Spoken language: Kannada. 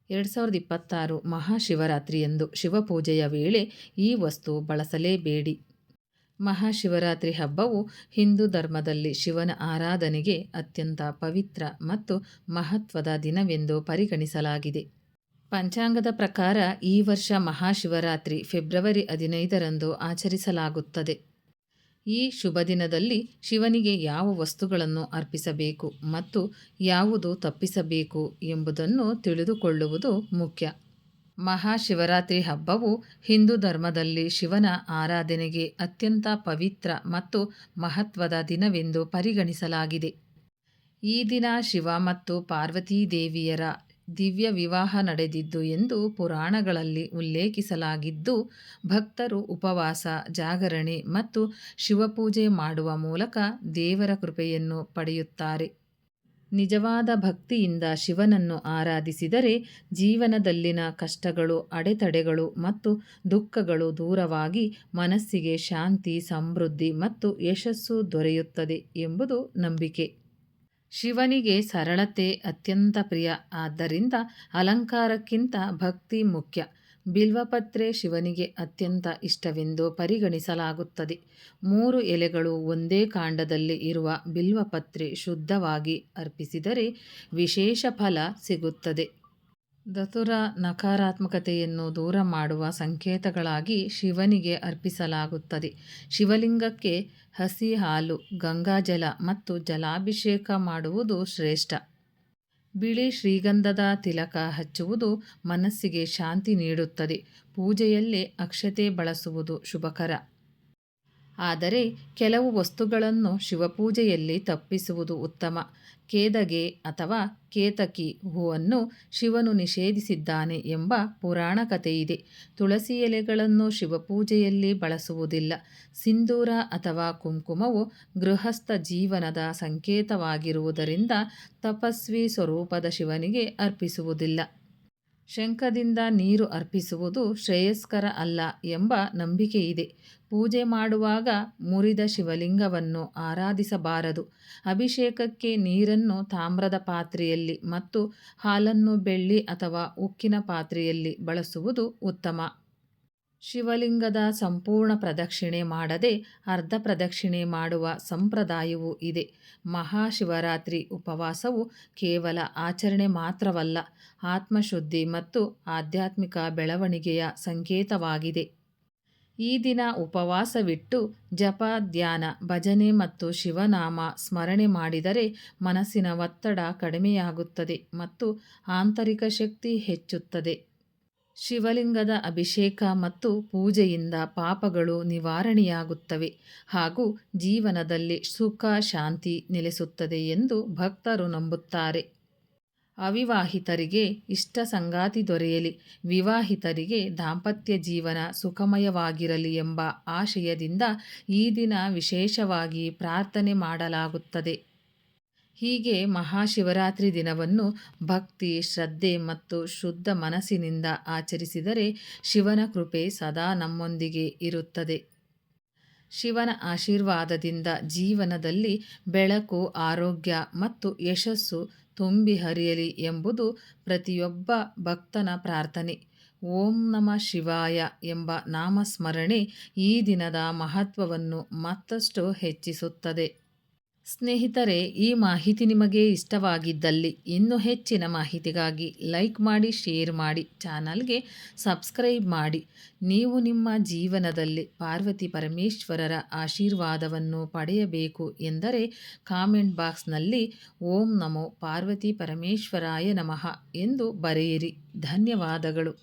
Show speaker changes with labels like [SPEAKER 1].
[SPEAKER 1] 2026 ಮಹಾಶಿವರಾತ್ರಿಯಂದು ಶಿವಪೂಜೆಯ ವೇಳೆ ಈ ವಸ್ತು ಬಳಸಲೇಬೇಡಿ. ಮಹಾಶಿವರಾತ್ರಿ ಹಬ್ಬವು ಹಿಂದೂ ಧರ್ಮದಲ್ಲಿ ಶಿವನ ಆರಾಧನೆಗೆ ಅತ್ಯಂತ ಪವಿತ್ರ ಮತ್ತು ಮಹತ್ವದ ದಿನವೆಂದು ಪರಿಗಣಿಸಲಾಗಿದೆ. ಪಂಚಾಂಗದ ಪ್ರಕಾರ ಈ ವರ್ಷ ಮಹಾಶಿವರಾತ್ರಿ ಫೆಬ್ರವರಿ 15ರಂದು ಆಚರಿಸಲಾಗುತ್ತದೆ. ಈ ಶುಭ ದಿನದಲ್ಲಿ ಶಿವನಿಗೆ ಯಾವ ವಸ್ತುಗಳನ್ನು ಅರ್ಪಿಸಬೇಕು ಮತ್ತು ಯಾವುದು ತಪ್ಪಿಸಬೇಕು ಎಂಬುದನ್ನು ತಿಳಿದುಕೊಳ್ಳುವುದು ಮುಖ್ಯ. ಮಹಾಶಿವರಾತ್ರಿ ಹಬ್ಬವು ಹಿಂದೂ ಧರ್ಮದಲ್ಲಿ ಶಿವನ ಆರಾಧನೆಗೆ ಅತ್ಯಂತ ಪವಿತ್ರ ಮತ್ತು ಮಹತ್ವದ ದಿನವೆಂದು ಪರಿಗಣಿಸಲಾಗಿದೆ. ಈ ದಿನ ಶಿವ ಮತ್ತು ಪಾರ್ವತೀ ದೇವಿಯರ ದಿವ್ಯ ವಿವಾಹ ನಡೆದಿದ್ದು ಎಂದು ಪುರಾಣಗಳಲ್ಲಿ ಉಲ್ಲೇಖಿಸಲಾಗಿದ್ದು, ಭಕ್ತರು ಉಪವಾಸ, ಜಾಗರಣೆ ಮತ್ತು ಶಿವಪೂಜೆ ಮಾಡುವ ಮೂಲಕ ದೇವರ ಕೃಪೆಯನ್ನು ಪಡೆಯುತ್ತಾರೆ. ನಿಜವಾದ ಭಕ್ತಿಯಿಂದ ಶಿವನನ್ನು ಆರಾಧಿಸಿದರೆ ಜೀವನದಲ್ಲಿನ ಕಷ್ಟಗಳು, ಅಡೆತಡೆಗಳು ಮತ್ತು ದುಃಖಗಳು ದೂರವಾಗಿ ಮನಸ್ಸಿಗೆ ಶಾಂತಿ, ಸಮೃದ್ಧಿ ಮತ್ತು ಯಶಸ್ಸು ದೊರೆಯುತ್ತದೆ ಎಂಬುದು ನಂಬಿಕೆ. ಶಿವನಿಗೆ ಸರಳತೆ ಅತ್ಯಂತ ಪ್ರಿಯ. ಆದ್ದರಿಂದ ಅಲಂಕಾರಕ್ಕಿಂತ ಭಕ್ತಿ ಮುಖ್ಯ. ಬಿಲ್ವಪತ್ರೆ ಶಿವನಿಗೆ ಅತ್ಯಂತ ಇಷ್ಟವೆಂದು ಪರಿಗಣಿಸಲಾಗುತ್ತದೆ. 3 ಎಲೆಗಳು ಒಂದೇ ಕಾಂಡದಲ್ಲಿ ಇರುವ ಬಿಲ್ವಪತ್ರೆ ಶುದ್ಧವಾಗಿ ಅರ್ಪಿಸಿದರೆ ವಿಶೇಷ ಫಲ ಸಿಗುತ್ತದೆ. ಧತುರ ನಕಾರಾತ್ಮಕತೆಯನ್ನು ದೂರ ಮಾಡುವ ಸಂಕೇತಗಳಾಗಿ ಶಿವನಿಗೆ ಅರ್ಪಿಸಲಾಗುತ್ತದೆ. ಶಿವಲಿಂಗಕ್ಕೆ ಹಸಿ ಹಾಲು, ಗಂಗಾಜಲ ಮತ್ತು ಜಲಾಭಿಷೇಕ ಮಾಡುವುದು ಶ್ರೇಷ್ಠ. ಬಿಳಿ ಶ್ರೀಗಂಧದ ತಿಲಕ ಹಚ್ಚುವುದು ಮನಸ್ಸಿಗೆ ಶಾಂತಿ ನೀಡುತ್ತದೆ. ಪೂಜೆಯಲ್ಲಿ ಅಕ್ಷತೆ ಬಳಸುವುದು ಶುಭಕರ. ಆದರೆ ಕೆಲವು ವಸ್ತುಗಳನ್ನು ಶಿವಪೂಜೆಯಲ್ಲಿ ತಪ್ಪಿಸುವುದು ಉತ್ತಮ. ಕೇದಗೆ ಅಥವಾ ಕೇತಕಿ ಹೂವನ್ನು ಶಿವನು ನಿಷೇಧಿಸಿದ್ದಾನೆ ಎಂಬ ಪುರಾಣ ಕಥೆಯಿದೆ. ತುಳಸಿ ಎಲೆಗಳನ್ನು ಶಿವಪೂಜೆಯಲ್ಲಿ ಬಳಸುವುದಿಲ್ಲ. ಸಿಂಧೂರ ಅಥವಾ ಕುಂಕುಮವು ಗೃಹಸ್ಥ ಜೀವನದ ಸಂಕೇತವಾಗಿರುವುದರಿಂದ ತಪಸ್ವಿ ಸ್ವರೂಪದ ಶಿವನಿಗೆ ಅರ್ಪಿಸುವುದಿಲ್ಲ. ಶಂಖದಿಂದ ನೀರು ಅರ್ಪಿಸುವುದು ಶ್ರೇಯಸ್ಕರ ಅಲ್ಲ ಎಂಬ ನಂಬಿಕೆಯಿದೆ. ಪೂಜೆ ಮಾಡುವಾಗ ಮುರಿದ ಶಿವಲಿಂಗವನ್ನು ಆರಾಧಿಸಬಾರದು. ಅಭಿಷೇಕಕ್ಕೆ ನೀರನ್ನು ತಾಮ್ರದ ಪಾತ್ರೆಯಲ್ಲಿ ಮತ್ತು ಹಾಲನ್ನು ಬೆಳ್ಳಿ ಅಥವಾ ಉಕ್ಕಿನ ಪಾತ್ರೆಯಲ್ಲಿ ಬಳಸುವುದು ಉತ್ತಮ. ಶಿವಲಿಂಗದ ಸಂಪೂರ್ಣ ಪ್ರದಕ್ಷಿಣೆ ಮಾಡದೆ ಅರ್ಧ ಪ್ರದಕ್ಷಿಣೆ ಮಾಡುವ ಸಂಪ್ರದಾಯವೂ ಇದೆ. ಮಹಾಶಿವರಾತ್ರಿ ಉಪವಾಸವು ಕೇವಲ ಆಚರಣೆ ಮಾತ್ರವಲ್ಲ, ಆತ್ಮಶುದ್ಧಿ ಮತ್ತು ಆಧ್ಯಾತ್ಮಿಕ ಬೆಳವಣಿಗೆಯ ಸಂಕೇತವಾಗಿದೆ. ಈ ದಿನ ಉಪವಾಸವಿಟ್ಟು ಜಪ, ಧ್ಯಾನ, ಭಜನೆ ಮತ್ತು ಶಿವನಾಮ ಸ್ಮರಣೆ ಮಾಡಿದರೆ ಮನಸ್ಸಿನ ಒತ್ತಡ ಕಡಿಮೆಯಾಗುತ್ತದೆ ಮತ್ತು ಆಂತರಿಕ ಶಕ್ತಿ ಹೆಚ್ಚುತ್ತದೆ. ಶಿವಲಿಂಗದ ಅಭಿಷೇಕ ಮತ್ತು ಪೂಜೆಯಿಂದ ಪಾಪಗಳು ನಿವಾರಣೆಯಾಗುತ್ತವೆ ಹಾಗೂ ಜೀವನದಲ್ಲಿ ಸುಖ, ಶಾಂತಿ ನೆಲೆಸುತ್ತದೆ ಎಂದು ಭಕ್ತರು ನಂಬುತ್ತಾರೆ. ಅವಿವಾಹಿತರಿಗೆ ಇಷ್ಟ ಸಂಗಾತಿ ದೊರೆಯಲಿ, ವಿವಾಹಿತರಿಗೆ ದಾಂಪತ್ಯ ಜೀವನ ಸುಖಮಯವಾಗಿರಲಿ ಎಂಬ ಆಶಯದಿಂದ ಈ ದಿನ ವಿಶೇಷವಾಗಿ ಪ್ರಾರ್ಥನೆ ಮಾಡಲಾಗುತ್ತದೆ. ಹೀಗೆ ಮಹಾಶಿವರಾತ್ರಿ ದಿನವನ್ನು ಭಕ್ತಿ, ಶ್ರದ್ಧೆ ಮತ್ತು ಶುದ್ಧ ಮನಸ್ಸಿನಿಂದ ಆಚರಿಸಿದರೆ ಶಿವನ ಕೃಪೆ ಸದಾ ನಮ್ಮೊಂದಿಗೆ ಇರುತ್ತದೆ. ಶಿವನ ಆಶೀರ್ವಾದದಿಂದ ಜೀವನದಲ್ಲಿ ಬೆಳಕು, ಆರೋಗ್ಯ ಮತ್ತು ಯಶಸ್ಸು ತುಂಬಿ ಹರಿಯಲಿ ಎಂಬುದು ಪ್ರತಿಯೊಬ್ಬ ಭಕ್ತನ ಪ್ರಾರ್ಥನೆ. ಓಂ ನಮಃ ಶಿವಾಯ ಎಂಬ ನಾಮಸ್ಮರಣೆ ಈ ದಿನದ ಮಹತ್ವವನ್ನು ಮತ್ತಷ್ಟು ಹೆಚ್ಚಿಸುತ್ತದೆ. ಸ್ನೇಹಿತರೆ, ಈ ಮಾಹಿತಿ ನಿಮಗೆ ಇಷ್ಟವಾಗಿದ್ದಲ್ಲಿ ಇನ್ನೂ ಹೆಚ್ಚಿನ ಮಾಹಿತಿಗಾಗಿ ಲೈಕ್ ಮಾಡಿ, ಶೇರ್ ಮಾಡಿ, ಚಾನಲ್ಗೆ ಸಬ್ಸ್ಕ್ರೈಬ್ ಮಾಡಿ. ನೀವು ನಿಮ್ಮ ಜೀವನದಲ್ಲಿ ಪಾರ್ವತಿ ಪರಮೇಶ್ವರರ ಆಶೀರ್ವಾದವನ್ನು ಪಡೆಯಬೇಕು ಎಂದರೆ ಕಾಮೆಂಟ್ ಬಾಕ್ಸ್ನಲ್ಲಿ ಓಂ ನಮೋ ಪಾರ್ವತಿ ಪರಮೇಶ್ವರಾಯ ನಮಃ ಎಂದು ಬರೆಯಿರಿ. ಧನ್ಯವಾದಗಳು.